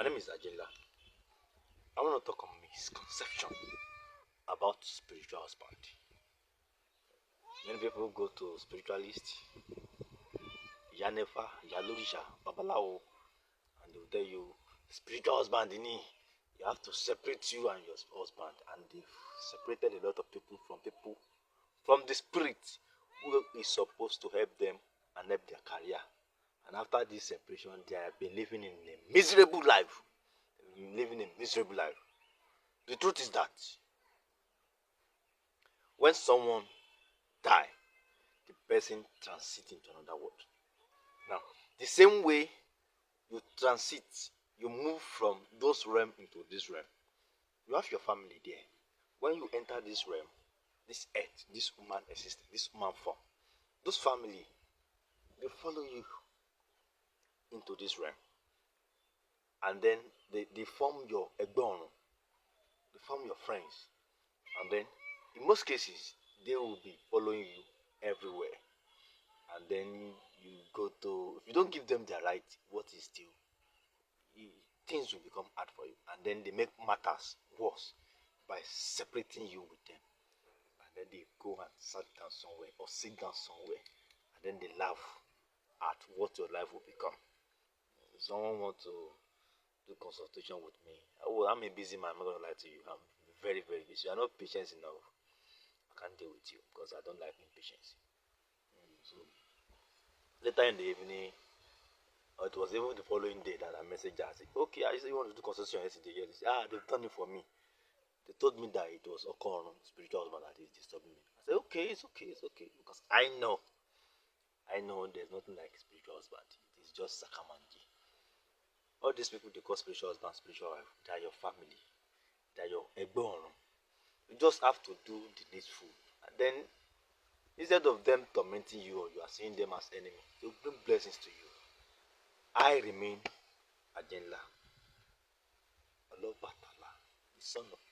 My name is Ajinla. I want to talk on misconception about spiritual husband. Many people go to spiritualists, Yanefa, Yalorisha, Babalawo, and they will tell you spiritual husband you have to separate you and your husband, and they've separated a lot of people from the spirit who is supposed to help them and help their career. And after this separation, they have been living in a miserable life. The truth is that when someone die, the person transits into another world. Now, the same way you transit, you move from those realm into this realm. You have your family there. When you enter this realm, this earth, this human existence, this human form, those family, they follow you into this realm. And then they form your egbon, they form your friends. And then, in most cases, they will be following you everywhere. And then you go to, if you don't give them their right, what is still, things will become hard for you. And then they make matters worse by separating you with them. And then they go and sit down somewhere or sit down somewhere. And then they laugh at what your life will become. Someone want to do consultation with me. Oh, I'm a busy man. I'm not gonna lie to you. I'm very, very busy. I'm not patient enough. I can't deal with you because I don't like impatience. So later in the evening, or it was even the following day that I messaged her. I said, okay, I said you want to do consultation yesterday. They said, they've done it for me. They told me that it was orun, spiritual husband that is disturbing me. I said, okay, it's okay. Because I know there's nothing like spiritual husband. It is just sakamanji. All these people they call spiritual husband, spiritual wife, they are your family. They are your egbon. You just have to do the needful. And then, instead of them tormenting you or you are seeing them as enemy, they will bring blessings to you. I remain Ajinla, Allah Batala, the son of